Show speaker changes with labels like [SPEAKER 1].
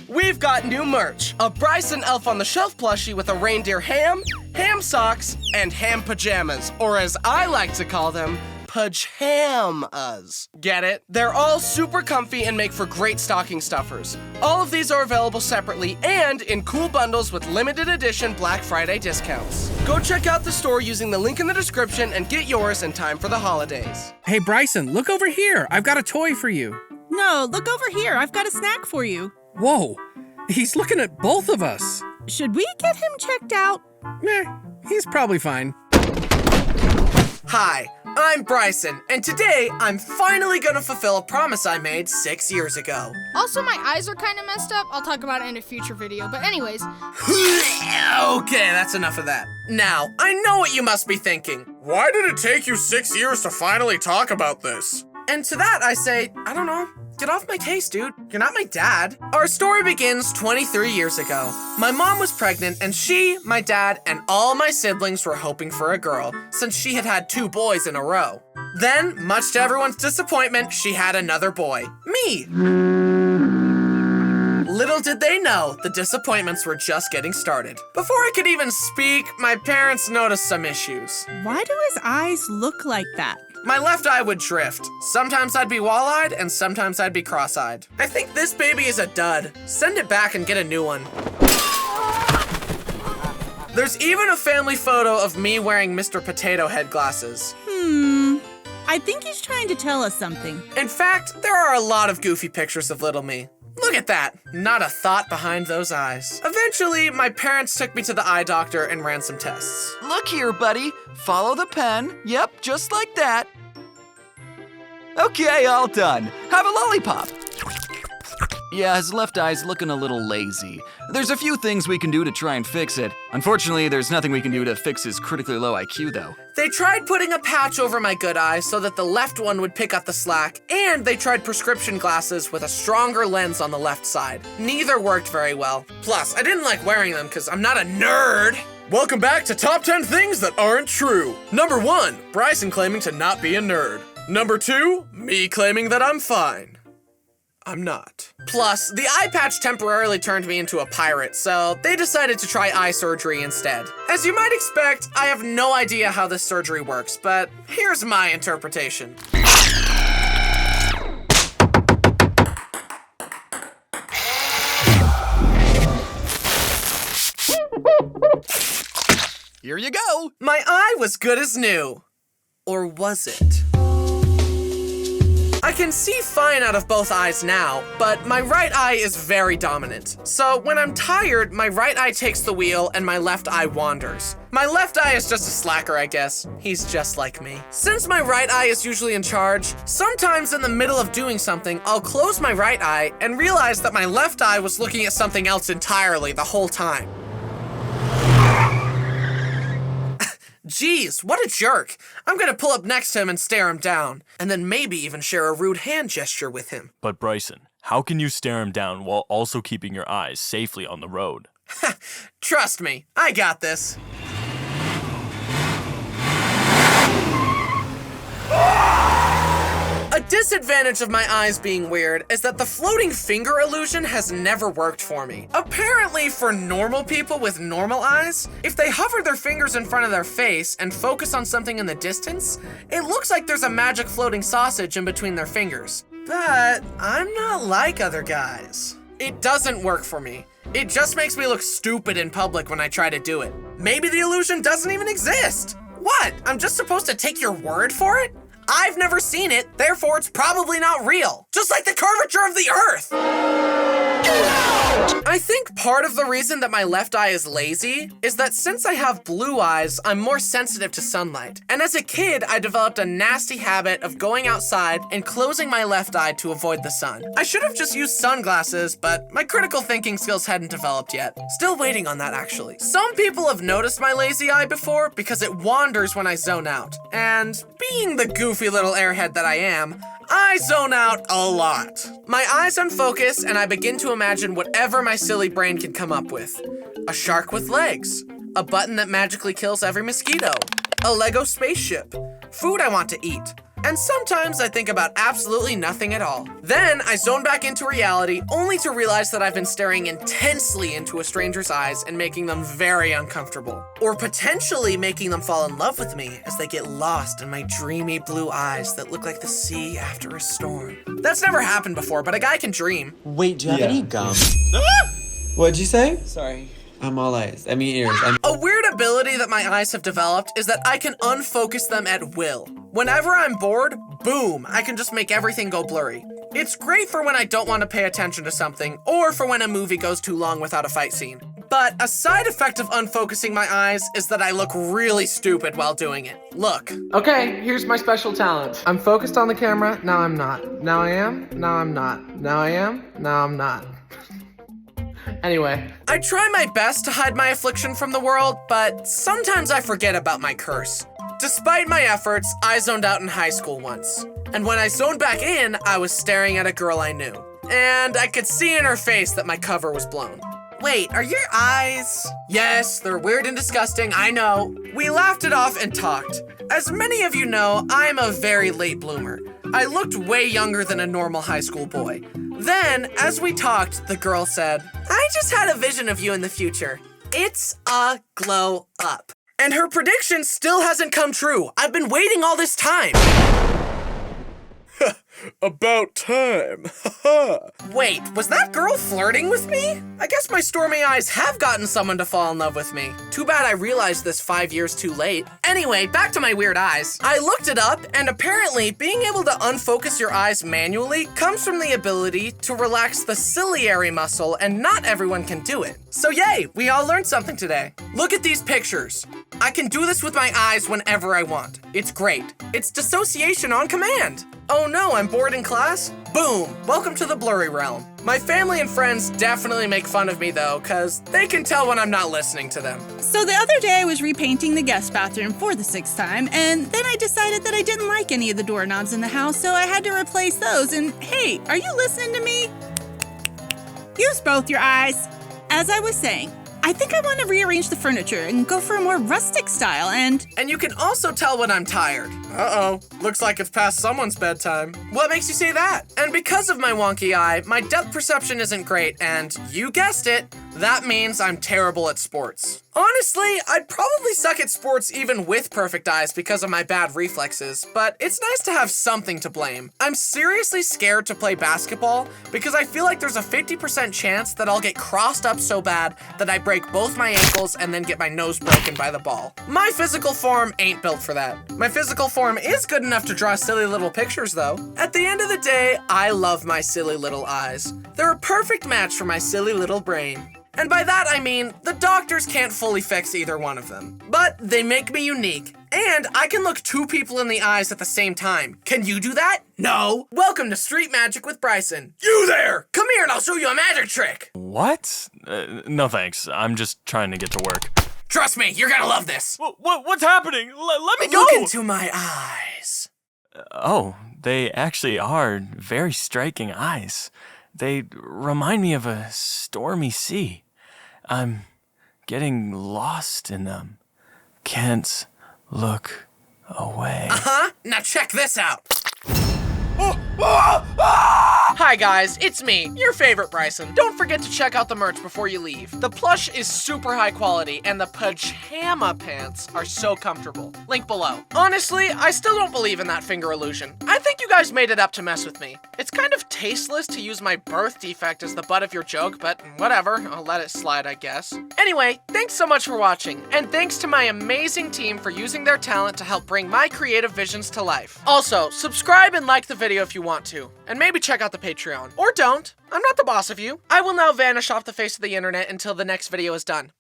[SPEAKER 1] we've got new merch. A Bryson Elf on the Shelf plushie with a reindeer ham, ham socks, and ham pajamas, or as I like to call them, pajamas. Get it? They're all super comfy and make for great stocking stuffers. All of these are available separately and in cool bundles with limited edition Black Friday discounts. Go check out the store using the link in the description and get yours in time for the holidays.
[SPEAKER 2] Hey Bryson, look over here. I've got a toy for you.
[SPEAKER 3] No, look over here. I've got a snack for you.
[SPEAKER 2] Whoa, he's looking at both of us.
[SPEAKER 3] Should we get him checked out?
[SPEAKER 2] He's probably fine.
[SPEAKER 1] Hi, I'm Bryson, and today I'm finally gonna fulfill a promise I made 6 years ago.
[SPEAKER 4] Also, my eyes are kind of messed up. I'll talk about it in a future video, but anyways.
[SPEAKER 1] Okay, that's enough of that. Now, I know what you must be thinking. Why did it take you 6 years to finally talk about this? And to that I say, I don't know. Get off my case, dude. You're not my dad. Our story begins 23 years ago. My mom was pregnant, and she, my dad, and all my siblings were hoping for a girl, since she had had 2 boys in a row. Then, much to everyone's disappointment, she had another boy. Me. Little did they know, the disappointments were just getting started. Before I could even speak, my parents noticed some issues.
[SPEAKER 3] Why do his eyes look like that?
[SPEAKER 1] My left eye would drift. Sometimes I'd be wall-eyed, and sometimes I'd be cross-eyed. I think this baby is a dud. Send it back and get a new one. There's even a family photo of me wearing Mr. Potato Head glasses.
[SPEAKER 3] I think he's trying to tell us something.
[SPEAKER 1] In fact, there are a lot of goofy pictures of little me. Look at that. Not a thought behind those eyes. Eventually, my parents took me to the eye doctor and ran some tests.
[SPEAKER 5] Look here, buddy. Follow the pen. Yep, just like that. Okay, all done. Have a lollipop. Yeah, his left eye's looking a little lazy. There's a few things we can do to try and fix it. Unfortunately, there's nothing we can do to fix his critically low IQ, though.
[SPEAKER 1] They tried putting a patch over my good eye so that the left one would pick up the slack, and they tried prescription glasses with a stronger lens on the left side. Neither worked very well. Plus, I didn't like wearing them because I'm not a nerd. Welcome back to Top 10 Things That Aren't True. Number 1, Bryson claiming to not be a nerd. Number 2, me claiming that I'm fine. I'm not. Plus, the eye patch temporarily turned me into a pirate, so they decided to try eye surgery instead. As you might expect, I have no idea how this surgery works, but here's my interpretation.
[SPEAKER 5] Here you go.
[SPEAKER 1] My eye was good as new. Or was it? I can see fine out of both eyes now, but my right eye is very dominant. So when I'm tired, my right eye takes the wheel and my left eye wanders. My left eye is just a slacker, I guess. He's just like me. Since my right eye is usually in charge, sometimes in the middle of doing something, I'll close my right eye and realize that my left eye was looking at something else entirely the whole time. Jeez, what a jerk. I'm gonna pull up next to him and stare him down, and then maybe even share a rude hand gesture with him.
[SPEAKER 6] But Bryson, how can you stare him down while also keeping your eyes safely on the road?
[SPEAKER 1] Trust me, I got this. A disadvantage of my eyes being weird is that the floating finger illusion has never worked for me. Apparently, for normal people with normal eyes, if they hover their fingers in front of their face and focus on something in the distance, it looks like there's a magic floating sausage in between their fingers. But I'm not like other guys. It doesn't work for me. It just makes me look stupid in public when I try to do it. Maybe the illusion doesn't even exist. What? I'm just supposed to take your word for it? I've never seen it, therefore it's probably not real. Just like the curvature of the Earth. I think part of the reason that my left eye is lazy is that since I have blue eyes, I'm more sensitive to sunlight. And as a kid, I developed a nasty habit of going outside and closing my left eye to avoid the sun. I should have just used sunglasses, but my critical thinking skills hadn't developed yet. Still waiting on that, actually. Some people have noticed my lazy eye before because it wanders when I zone out. And being the goofy little airhead that I am, I zone out a lot. My eyes unfocus and I begin to imagine whatever my silly brain can come up with. A shark with legs, a button that magically kills every mosquito, a Lego spaceship, food I want to eat, And sometimes I think about absolutely nothing at all. Then I zone back into reality, only to realize that I've been staring intensely into a stranger's eyes and making them very uncomfortable. Or potentially making them fall in love with me as they get lost in my dreamy blue eyes that look like the sea after a storm. That's never happened before, but a guy can dream.
[SPEAKER 7] Wait, do you have any gum? What'd you say? Sorry. I'm all eyes. I mean ears.
[SPEAKER 1] A weird ability that my eyes have developed is that I can unfocus them at will. Whenever I'm bored, boom, I can just make everything go blurry. It's great for when I don't want to pay attention to something, or for when a movie goes too long without a fight scene. But a side effect of unfocusing my eyes is that I look really stupid while doing it. Look. Okay, here's my special talent. I'm focused on the camera, now I'm not. Now I am, now I'm not. Now I am, now I'm not. Anyway, I try my best to hide my affliction from the world, but sometimes I forget about my curse. Despite my efforts, I zoned out in high school once. And when I zoned back in, I was staring at a girl I knew. And I could see in her face that my cover was blown. Wait, are your eyes? Yes, they're weird and disgusting, I know. We laughed it off and talked. As many of you know, I'm a very late bloomer. I looked way younger than a normal high school boy. Then, as we talked, the girl said, I just had a vision of you in the future. It's a glow up. And her prediction still hasn't come true. I've been waiting all this time. About time. Wait, was that girl flirting with me? I guess my stormy eyes have gotten someone to fall in love with me. Too bad I realized this 5 years too late. Anyway, back to my weird eyes. I looked it up, and apparently being able to unfocus your eyes manually comes from the ability to relax the ciliary muscle, and not everyone can do it. So yay, we all learned something today. Look at these pictures. I can do this with my eyes whenever I want. It's great. It's dissociation on command. Oh no, I'm bored in class? Boom, welcome to the blurry realm. My family and friends definitely make fun of me though, cause they can tell when I'm not listening to them.
[SPEAKER 3] So the other day I was repainting the guest bathroom for the 6th time, and then I decided that I didn't like any of the doorknobs in the house, so I had to replace those. And hey, are you listening to me? Use both your eyes. As I was saying, I think I want to rearrange the furniture and go for a more rustic style and
[SPEAKER 1] you can also tell when I'm tired. Uh-oh, looks like it's past someone's bedtime. What makes you say that? And because of my wonky eye, my depth perception isn't great, and you guessed it, that means I'm terrible at sports. Honestly, I'd probably suck at sports even with perfect eyes because of my bad reflexes, but it's nice to have something to blame. I'm seriously scared to play basketball because I feel like there's a 50% chance that I'll get crossed up so bad that I break both my ankles and then get my nose broken by the ball. My physical form ain't built for that. My physical form is good enough to draw silly little pictures though. At the end of the day, I love my silly little eyes. They're a perfect match for my silly little brain. And by that I mean, the doctors can't fully fix either one of them. But they make me unique. And I can look 2 people in the eyes at the same time. Can you do that? No. Welcome to Street Magic with Bryson. You there! Come here and I'll show you a magic trick.
[SPEAKER 6] What? No thanks. I'm just trying to get to work.
[SPEAKER 1] Trust me, you're gonna love this.
[SPEAKER 6] What's happening? Let me go!
[SPEAKER 1] Look into my eyes.
[SPEAKER 6] Oh, they actually are very striking eyes. They remind me of a stormy sea. I'm getting lost in them. Can't look away.
[SPEAKER 1] Uh-huh. Now check this out. Hi guys, it's me, your favorite Bryson. Don't forget to check out the merch before you leave. The plush is super high quality and the pajama pants are so comfortable. Link below. Honestly, I still don't believe in that finger illusion. I think you guys made it up to mess with me. It's kind of tasteless to use my birth defect as the butt of your joke, but whatever, I'll let it slide, I guess. Anyway, thanks so much for watching, and thanks to my amazing team for using their talent to help bring my creative visions to life. Also, subscribe and like the video if you want to, and maybe check out the Patreon. Or don't. I'm not the boss of you. I will now vanish off the face of the internet until the next video is done.